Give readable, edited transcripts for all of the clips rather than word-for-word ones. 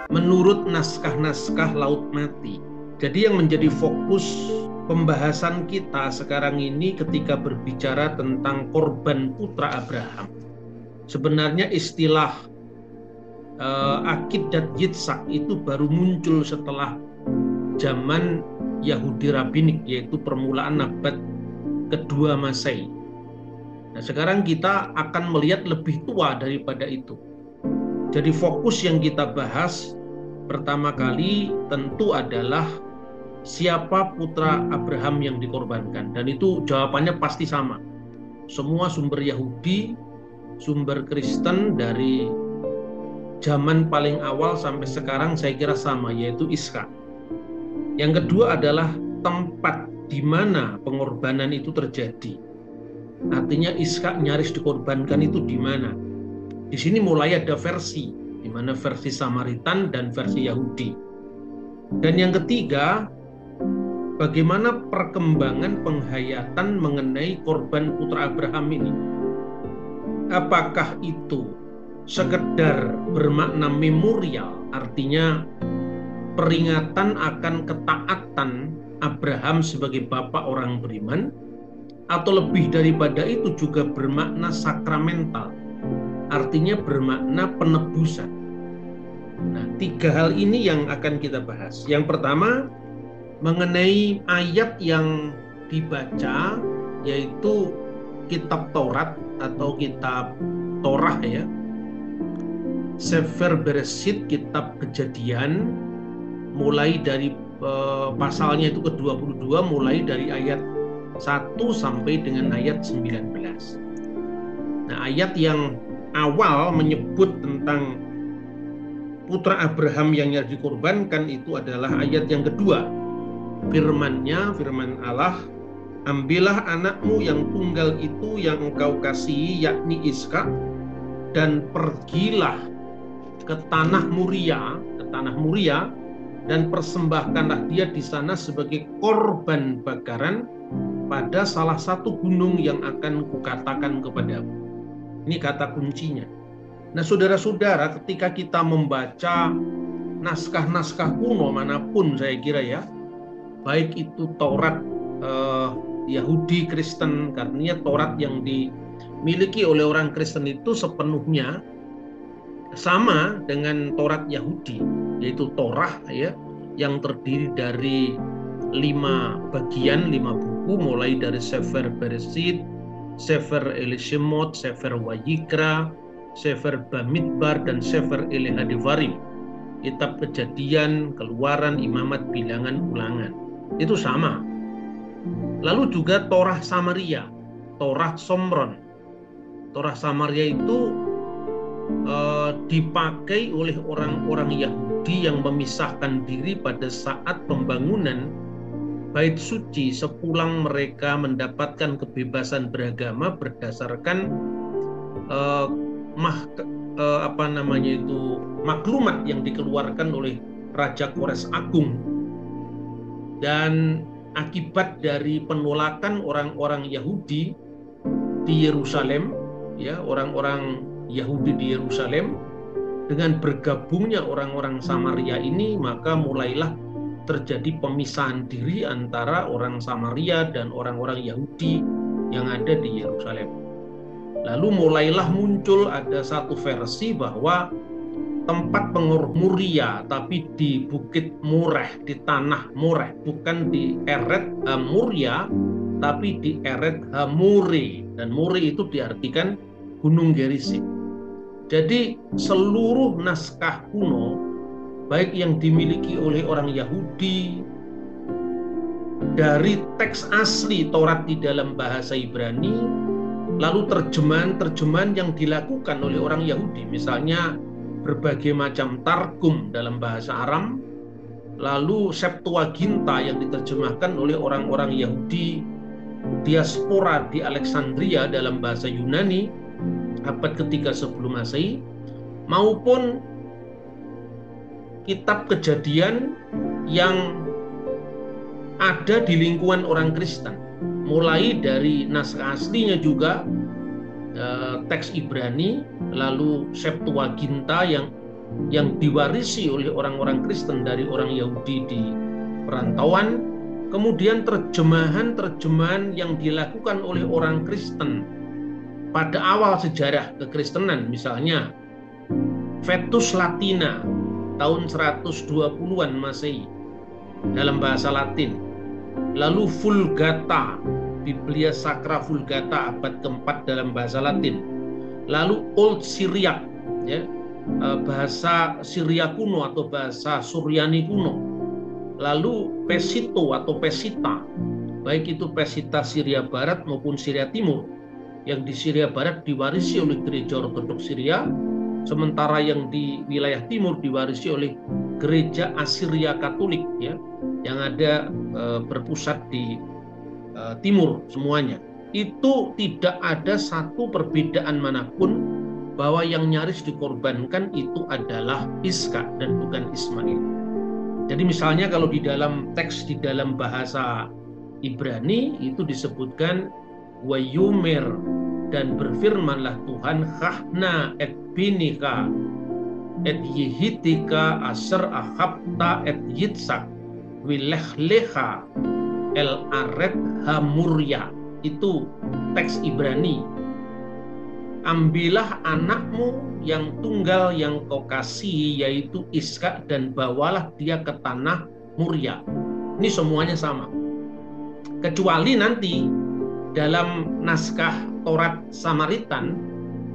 menurut naskah-naskah Laut Mati. Jadi yang menjadi fokus pembahasan kita sekarang ini ketika berbicara tentang korban putra Abraham, sebenarnya istilah Akid dan Yitzhak itu baru muncul setelah zaman Yahudi Rabbinik, yaitu permulaan abad kedua Masehi. Nah, sekarang kita akan melihat lebih tua daripada itu. Jadi fokus yang kita bahas pertama kali tentu adalah siapa putra Abraham yang dikorbankan. Dan itu jawabannya pasti sama. Semua sumber Yahudi, sumber Kristen dari zaman paling awal sampai sekarang saya kira sama, yaitu Ishak. Yang kedua adalah tempat di mana pengorbanan itu terjadi. Artinya Ishak nyaris dikorbankan itu di mana? Di sini mulai ada versi, di mana versi Samaritan dan versi Yahudi. Dan yang ketiga, bagaimana perkembangan penghayatan mengenai korban putra Abraham ini? Apakah itu sekedar bermakna memorial, artinya peringatan akan ketaatan Abraham sebagai bapak orang beriman, atau lebih daripada itu juga bermakna sakramental, artinya bermakna penebusan. Nah, tiga hal ini yang akan kita bahas. Yang pertama, mengenai ayat yang dibaca, yaitu kitab Taurat atau kitab Torah ya, Sefer Bereshit, kitab Kejadian, mulai dari pasalnya itu ke-22, mulai dari ayat 1 sampai dengan ayat 19. Nah, ayat yang awal menyebut tentang putra Abraham yang dikorbankan itu adalah ayat yang kedua. Firman Allah, ambillah anakmu yang tunggal itu yang engkau kasihi, yakni Ishak, dan pergilah ke tanah Moria, dan persembahkanlah dia di sana sebagai korban bakaran pada salah satu gunung yang akan kukatakan kepadamu. Ini kata kuncinya. Nah, saudara-saudara, ketika kita membaca naskah-naskah kuno manapun, saya kira ya, baik itu Taurat Yahudi Kristen, karena Taurat yang dimiliki oleh orang Kristen itu sepenuhnya sama dengan Taurat Yahudi, yaitu Torah ya, yang terdiri dari 5 bagian, 5 buku, mulai dari Sefer Bereshit, Sefer Elishemot, Sefer Wayikra, Sefer Bamidbar, dan Sefer Elihadivarim. Kitab Kejadian, Keluaran, Imamat, Bilangan, Ulangan. Itu sama. Lalu juga Torah Samaria, Torah Somron. Torah Samaria itu dipakai oleh orang-orang Yahudi yang memisahkan diri pada saat pembangunan Bait Suci sepulang mereka mendapatkan kebebasan beragama berdasarkan maklumat yang dikeluarkan oleh Raja Kores Agung. Dan akibat dari penolakan orang-orang Yahudi di Yerusalem, ya, orang-orang Yahudi di Yerusalem, dengan bergabungnya orang-orang Samaria ini, maka mulailah terjadi pemisahan diri antara orang Samaria dan orang-orang Yahudi yang ada di Yerusalem. Lalu mulailah muncul ada satu versi bahwa tempat Moria, tapi di Bukit Moreh, di tanah Moreh, bukan di Eret Moria, tapi di Eret More, dan More itu diartikan Gunung Gerizim. Jadi seluruh naskah kuno, baik yang dimiliki oleh orang Yahudi, dari teks asli Taurat di dalam bahasa Ibrani, lalu terjemahan-terjemahan yang dilakukan oleh orang Yahudi, misalnya berbagai macam targum dalam bahasa Aram, lalu Septuaginta yang diterjemahkan oleh orang-orang Yahudi diaspora di Alexandria dalam bahasa Yunani abad ketiga sebelum Masehi, maupun kitab Kejadian yang ada di lingkungan orang Kristen, mulai dari naskah aslinya juga teks Ibrani, lalu Septuaginta yang yang diwarisi oleh orang-orang Kristen dari orang Yahudi di perantauan, kemudian terjemahan-terjemahan yang dilakukan oleh orang Kristen pada awal sejarah kekristenan, misalnya Vetus Latina tahun 120-an Masehi dalam bahasa Latin, lalu Vulgata, Biblia Sacra Vulgata abad keempat dalam bahasa Latin, lalu Old Syriac, ya, bahasa Syria kuno atau bahasa Suryani kuno, lalu Pesito atau Pesita, baik itu Pesita Syria Barat maupun Syria Timur, yang di Syria Barat diwarisi oleh gereja Ortodoks Syria, sementara yang di wilayah timur diwarisi oleh gereja Assyria Katolik, ya, yang ada berpusat di timur semuanya. Itu tidak ada satu perbedaan manapun bahwa yang nyaris dikorbankan itu adalah Iskak dan bukan Ismail. Jadi misalnya kalau di dalam teks di dalam bahasa Ibrani itu disebutkan Wayumer, dan berfirmanlah Tuhan, Chachna et binika et yihitika aser ahabta et yitzak wilechlecha el aret hamurya. Itu teks Ibrani. Ambillah anakmu yang tunggal yang kau kasihi, yaitu Iskak, dan bawalah dia ke tanah Murya. Ini semuanya sama. Kecuali nanti dalam naskah Torat Samaritan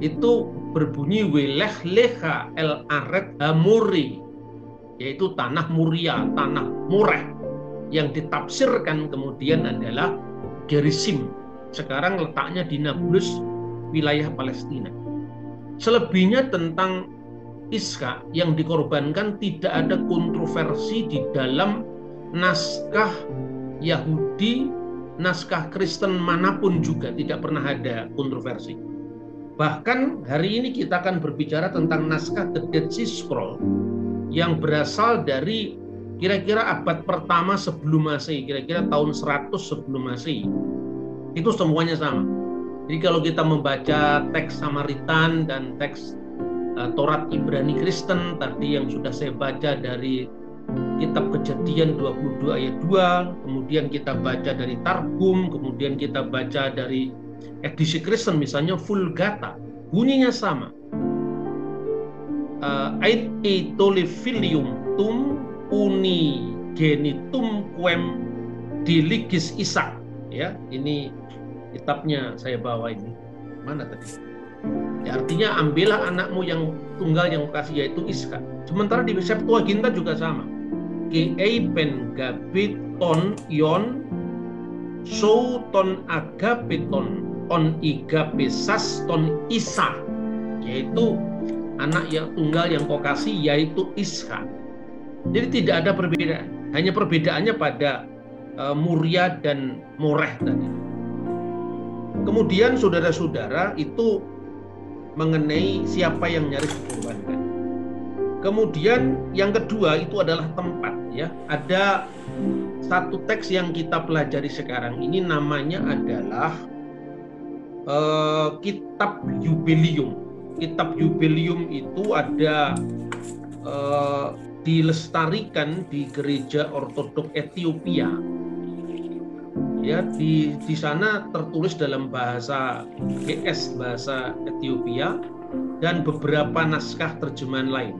itu berbunyi Wilechlecha el aret hamuri, yaitu tanah Murya, tanah Mureh, yang ditafsirkan kemudian adalah Gerizim. Sekarang letaknya di Nablus, wilayah Palestina. Selebihnya tentang Iskak yang dikorbankan tidak ada kontroversi di dalam naskah Yahudi, naskah Kristen manapun juga tidak pernah ada kontroversi. Bahkan hari ini kita akan berbicara tentang naskah The Dead Sea Scroll yang berasal dari kira-kira abad pertama sebelum Masehi, kira-kira tahun 100 sebelum Masehi. Itu semuanya sama. Jadi kalau kita membaca teks Samaritan dan teks Torat Ibrani Kristen tadi yang sudah saya baca dari Kitab Kejadian 22 ayat 2, kemudian kita baca dari Targum, kemudian kita baca dari edisi Kristen misalnya Vulgata, bunyinya sama. Ait etolefilium tum uni genitum quem diligis Isak. Ya, ini kitabnya saya bawa ini. Mana tadi? Ya, artinya ambillah anakmu yang tunggal yang kasih, yaitu Iskak. Sementara di Septuaginta juga sama. Keipen gabeton ion souton agapeton on igapesas ton Isa, yaitu anak yang tunggal yang kau kasih, yaitu Iskak. Jadi tidak ada perbedaan, hanya perbedaannya pada Murya dan Moreh tadi. Kemudian saudara-saudara itu mengenai siapa yang nyaris dikorbankan. Kemudian yang kedua itu adalah tempat, ya. Ada satu teks yang kita pelajari sekarang ini namanya adalah Kitab Yubelium. Kitab Yubelium itu ada dilestarikan di gereja Ortodok Ethiopia. Ya, di sana tertulis dalam bahasa GS, bahasa Ethiopia, dan beberapa naskah terjemahan lain.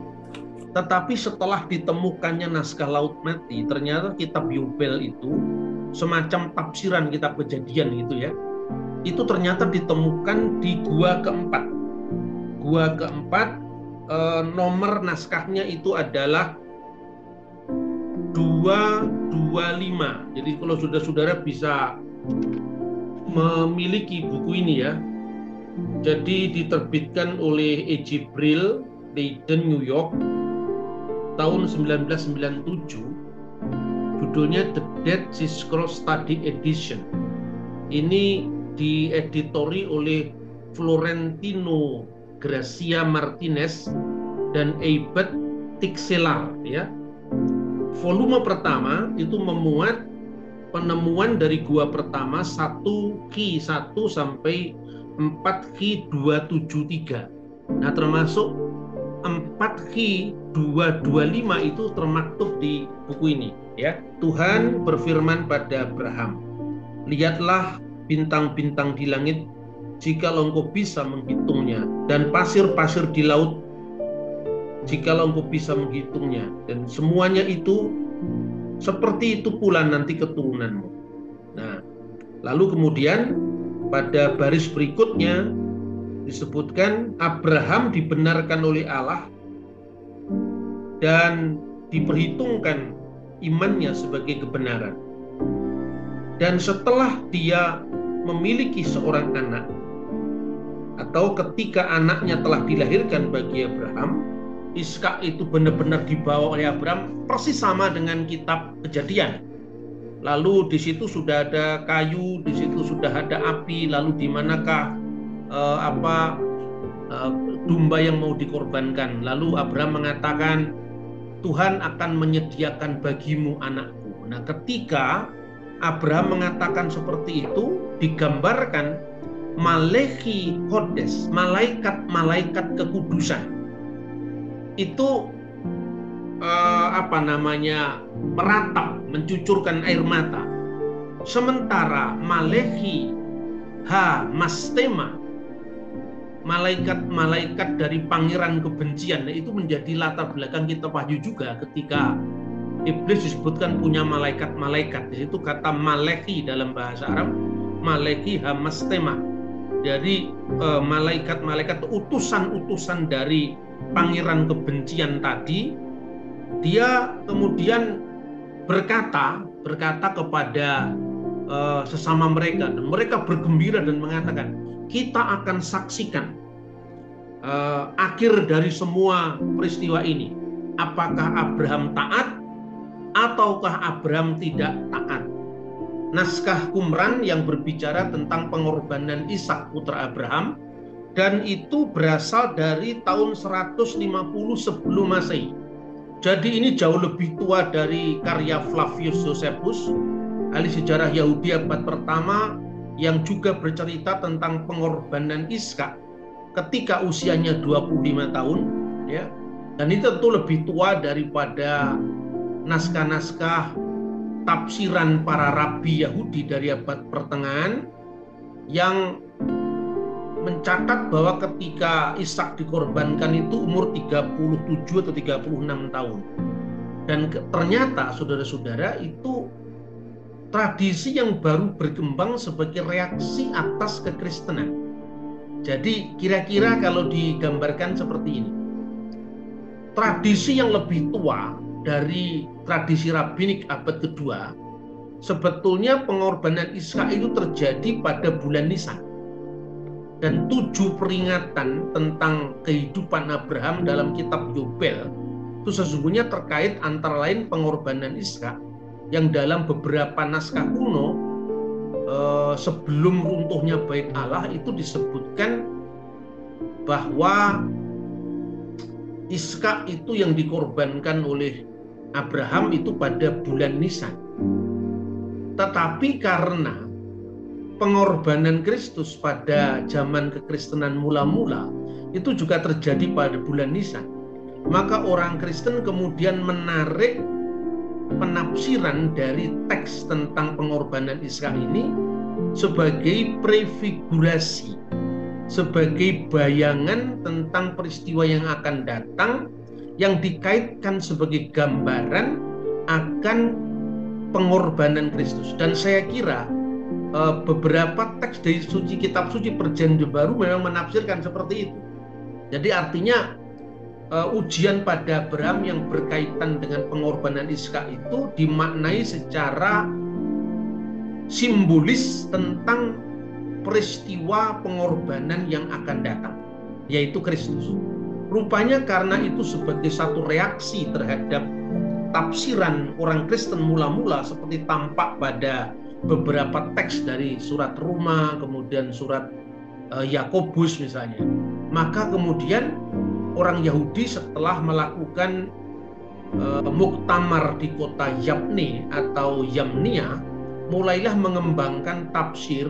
Tetapi setelah ditemukannya naskah Laut Mati, ternyata kitab Yubel itu semacam tafsiran kitab Kejadian gitu ya. Itu ternyata ditemukan di gua keempat. Gua keempat, nomor naskahnya itu adalah 225. Jadi kalau saudara-saudara bisa memiliki buku ini ya. Jadi diterbitkan oleh E.J. Brill, Leiden, New York, tahun 1997. Judulnya The Dead Sea Scroll Study Edition. Ini dieditori oleh Florentino Gracia Martinez dan Eibert Tixelar, ya. Volume pertama itu memuat penemuan dari gua pertama 1Q1 sampai 4Q273. Nah, termasuk 4Q 225 itu termaktub di buku ini, ya. Tuhan berfirman pada Abraham, lihatlah bintang-bintang di langit, jikalau engkau bisa menghitungnya, dan pasir-pasir di laut, jikalau engkau bisa menghitungnya, dan semuanya itu seperti itu pula nanti keturunanmu. Nah, lalu kemudian pada baris berikutnya disebutkan Abraham dibenarkan oleh Allah dan diperhitungkan imannya sebagai kebenaran. Dan setelah dia memiliki seorang anak, atau ketika anaknya telah dilahirkan bagi Abraham, Ishak itu benar-benar dibawa oleh Abraham, persis sama dengan kitab Kejadian. Lalu di situ sudah ada kayu, di situ sudah ada api, lalu di manakah domba yang mau dikorbankan? Lalu Abraham mengatakan, Tuhan akan menyediakan bagimu anakku. Nah, ketika Abraham mengatakan seperti itu, digambarkan Malechi Kodes, malaikat-malaikat kekudusan. Itu meratap, mencucurkan air mata. Sementara Malechi Mastema, malaikat-malaikat dari pangeran kebencian, itu menjadi latar belakang kitab Wahyu juga ketika iblis disebutkan punya malaikat-malaikat. Di situ kata Malechi dalam bahasa Arab, Malechi Mastema. Jadi malaikat-malaikat utusan-utusan dari pangeran kebencian tadi, dia kemudian berkata kepada sesama mereka, dan mereka bergembira dan mengatakan, kita akan saksikan akhir dari semua peristiwa ini. Apakah Abraham taat ataukah Abraham tidak taat? Naskah Qumran yang berbicara tentang pengorbanan Ishak putra Abraham, dan itu berasal dari tahun 150 sebelum Masehi. Jadi ini jauh lebih tua dari karya Flavius Josephus, ahli sejarah Yahudi abad pertama, yang juga bercerita tentang pengorbanan Ishak ketika usianya 25 tahun, ya. Dan itu tentu lebih tua daripada naskah-naskah tafsiran para rabi Yahudi dari abad pertengahan yang mencatat bahwa ketika Ishak dikorbankan itu umur 37 atau 36 tahun. Dan ternyata saudara-saudara, itu tradisi yang baru berkembang sebagai reaksi atas kekristenan. Jadi kira-kira kalau digambarkan seperti ini, tradisi yang lebih tua dari tradisi rabbinik abad kedua, sebetulnya pengorbanan Ishak itu terjadi pada bulan Nisan. Dan 7 peringatan tentang kehidupan Abraham dalam kitab Yobel itu sesungguhnya terkait antara lain pengorbanan Ishak, yang dalam beberapa naskah kuno sebelum runtuhnya Bait Allah itu disebutkan bahwa Ishak itu yang dikorbankan oleh Abraham itu pada bulan Nisan. Tetapi karena pengorbanan Kristus pada zaman kekristenan mula-mula itu juga terjadi pada bulan Nisan, maka orang Kristen kemudian menarik penafsiran dari teks tentang pengorbanan Ishak ini sebagai prefigurasi, sebagai bayangan tentang peristiwa yang akan datang, yang dikaitkan sebagai gambaran akan pengorbanan Kristus. Dan saya kira beberapa teks dari kitab suci Perjanjian Baru memang menafsirkan seperti itu. Jadi artinya ujian pada Abraham yang berkaitan dengan pengorbanan Ishak itu dimaknai secara simbolis tentang peristiwa pengorbanan yang akan datang, yaitu Kristus. Rupanya karena itu sebagai satu reaksi terhadap tafsiran orang Kristen mula-mula, seperti tampak pada beberapa teks dari surat Roma, kemudian surat Yakobus misalnya. Maka kemudian orang Yahudi setelah melakukan muktamar di kota Yabne atau Yamnia, mulailah mengembangkan tafsir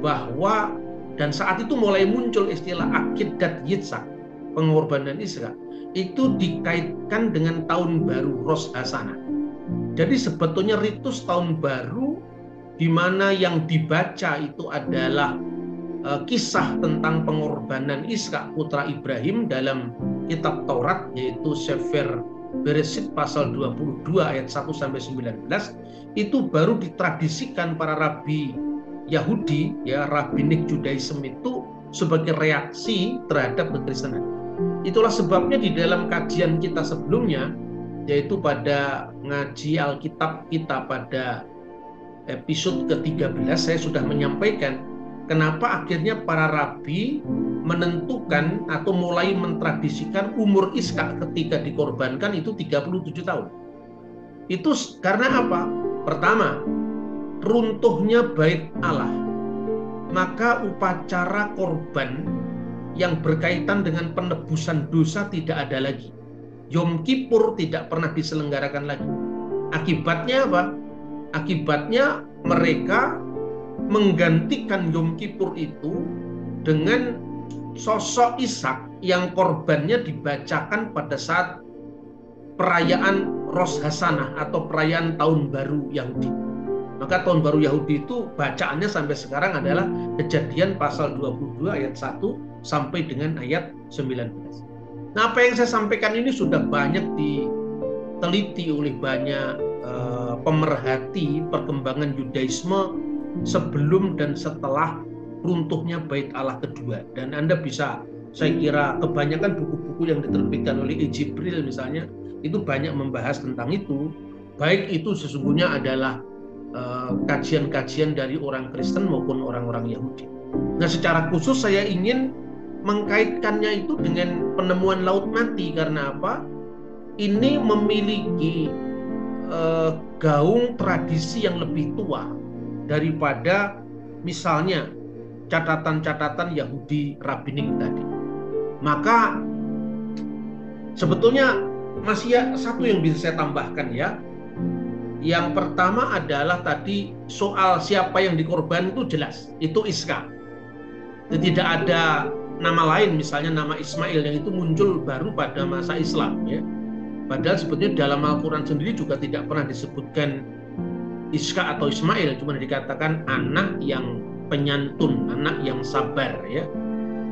bahwa, dan saat itu mulai muncul istilah Aqidat Yitzhak, pengorbanan Ishak itu dikaitkan dengan tahun baru Rosh Hashanah. Jadi sebetulnya ritus tahun baru di mana yang dibaca itu adalah kisah tentang pengorbanan Ishak putra Ibrahim dalam kitab Taurat, yaitu Sefer Bereshit pasal 22 ayat 1 sampai 19, itu baru ditradisikan para rabi Yahudi, ya, rabbinik Judaism itu sebagai reaksi terhadap kekristenan. Itulah sebabnya di dalam kajian kita sebelumnya, yaitu pada ngaji Alkitab kita pada episode ke-13, saya sudah menyampaikan kenapa akhirnya para rabi menentukan atau mulai mentradisikan umur Ishak ketika dikorbankan itu 37 tahun. Itu karena apa? Pertama, runtuhnya bait Allah. Maka upacara korban yang berkaitan dengan penebusan dosa tidak ada lagi. Yom Kippur tidak pernah diselenggarakan lagi. Akibatnya apa? Akibatnya mereka menggantikan Yom Kippur itu dengan sosok Ishak yang korbannya dibacakan pada saat perayaan Rosh Hashanah atau perayaan Tahun Baru Yahudi. Maka Tahun Baru Yahudi itu bacaannya sampai sekarang adalah Kejadian pasal 22 ayat 1 sampai dengan ayat 19. Nah, apa yang saya sampaikan ini sudah banyak diteliti oleh banyak pemerhati perkembangan Yudaisme sebelum dan setelah runtuhnya Bait Allah kedua. Dan Anda bisa, saya kira kebanyakan buku-buku yang diterbitkan oleh Jibril misalnya, itu banyak membahas tentang itu. Baik itu sesungguhnya adalah kajian-kajian dari orang Kristen maupun orang-orang Yahudi. Nah, secara khusus saya ingin mengkaitkannya itu dengan penemuan Laut Mati. Karena apa? Ini memiliki gaung tradisi yang lebih tua daripada misalnya catatan-catatan Yahudi rabbinik tadi. Maka sebetulnya masih satu yang bisa saya tambahkan, ya. Yang pertama adalah tadi soal siapa yang dikorban itu jelas, itu Ishak. Tidak ada nama lain, misalnya nama Ismail yang itu muncul baru pada masa Islam, ya. Padahal sebetulnya dalam Al-Quran sendiri juga tidak pernah disebutkan Ishak atau Ismail, cuma dikatakan anak yang penyantun, anak yang sabar, ya.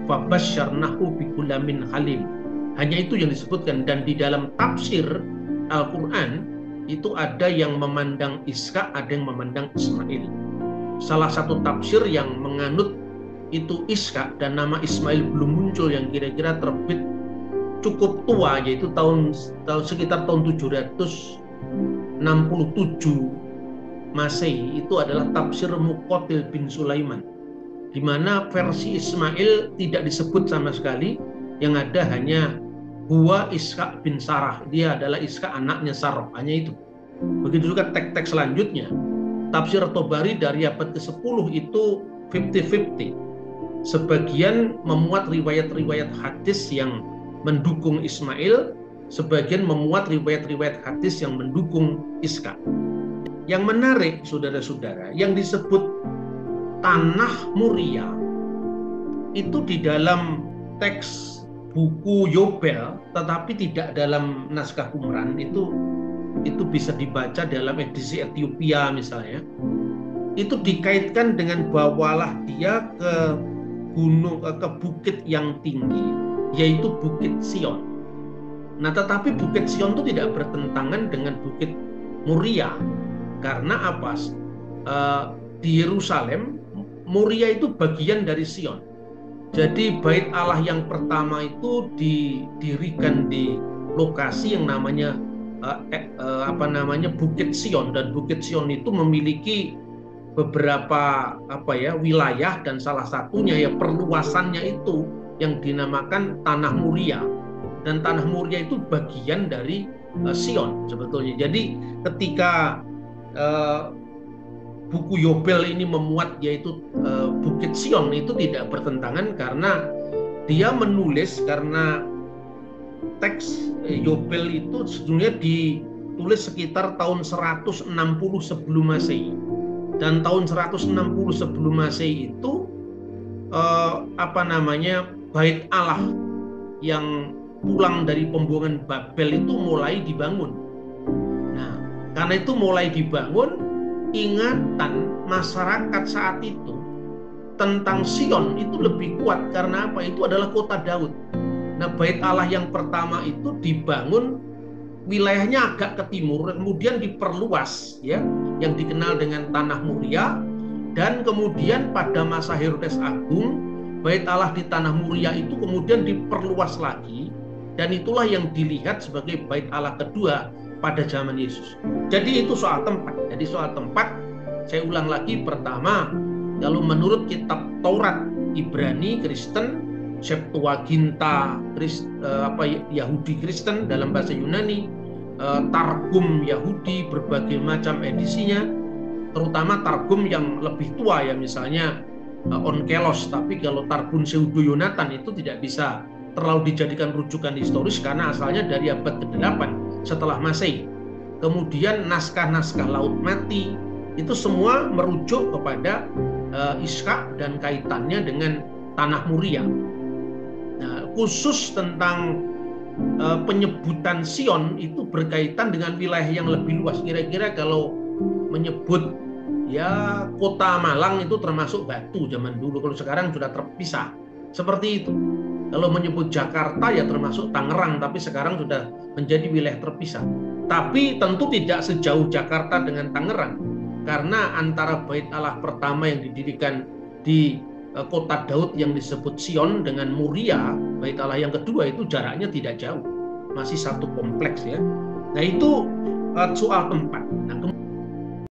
Fabasyarnahu bigulamin halim. Hanya itu yang disebutkan. Dan di dalam tafsir Al-Quran itu ada yang memandang Ishak, ada yang memandang Ismail. Salah satu tafsir yang menganut itu Ishak dan nama Ismail belum muncul, yang kira-kira terbit cukup tua, yaitu sekitar tahun 767 Masehi, itu adalah tafsir Muqatil bin Sulaiman, di mana versi Ismail tidak disebut sama sekali, yang ada hanya Huwa Ishak bin Sarah, dia adalah Ishak anaknya Sarah, hanya itu. Begitu juga teks-teks selanjutnya. Tafsir Tobari dari abad ke-10 itu 50-50. Sebagian memuat riwayat-riwayat hadis yang mendukung Ismail, sebagian memuat riwayat-riwayat hadis yang mendukung Ishak. Yang menarik, saudara-saudara, yang disebut Tanah Muria itu di dalam teks buku Yobel, tetapi tidak dalam naskah Qumran. Itu bisa dibaca dalam edisi Ethiopia misalnya. Itu dikaitkan dengan bawalah dia ke gunung, ke bukit yang tinggi, yaitu Bukit Sion. Nah, tetapi Bukit Sion itu tidak bertentangan dengan Bukit Muria. Karena apa? Di Yerusalem, Muria itu bagian dari Sion. Jadi bait Allah yang pertama itu didirikan di lokasi yang namanya Bukit Sion, dan Bukit Sion itu memiliki beberapa wilayah, dan salah satunya ya perluasannya itu yang dinamakan Tanah Muria, dan Tanah Muria itu bagian dari Sion sebetulnya. Jadi ketika buku Yobel ini memuat yaitu Bukit Sion, itu tidak bertentangan, karena dia menulis, karena teks Yobel itu sebenarnya ditulis sekitar tahun 160 sebelum Masehi. Dan tahun 160 sebelum Masehi itu bait Allah yang pulang dari pembuangan Babel itu mulai dibangun. Nah, karena itu mulai dibangun, ingatan masyarakat saat itu tentang Sion itu lebih kuat. Karena apa? Itu adalah kota Daud. Nah, bait Allah yang pertama itu dibangun, wilayahnya agak ke timur, kemudian diperluas, ya, yang dikenal dengan Tanah Muria. Dan kemudian pada masa Herodes Agung, bait Allah di Tanah Muria itu kemudian diperluas lagi, dan itulah yang dilihat sebagai bait Allah kedua pada zaman Yesus. Jadi itu soal tempat. Jadi soal tempat, saya ulang lagi, pertama, kalau menurut kitab Taurat Ibrani Kristen, Septuaginta Yahudi Kristen dalam bahasa Yunani, Targum Yahudi berbagai macam edisinya, terutama Targum yang lebih tua, ya, misalnya Onkelos. Tapi kalau Targum Pseudo Yonatan itu tidak bisa terlalu dijadikan rujukan historis karena asalnya dari abad ke-8 setelah Masehi. Kemudian naskah-naskah Laut Mati itu semua merujuk kepada Ishak dan kaitannya dengan Tanah Muria. Nah, khusus tentang penyebutan Sion itu berkaitan dengan wilayah yang lebih luas. Kira-kira kalau menyebut, ya, kota Malang itu termasuk Batu zaman dulu, kalau sekarang sudah terpisah. Seperti itu. Kalau menyebut Jakarta, ya termasuk Tangerang, tapi sekarang sudah menjadi wilayah terpisah. Tapi tentu tidak sejauh Jakarta dengan Tangerang, karena antara bait Allah pertama yang didirikan di kota Daud yang disebut Sion dengan Muria, bait Allah yang kedua, itu jaraknya tidak jauh, masih satu kompleks, ya. Nah, itu soal tempat. Nah,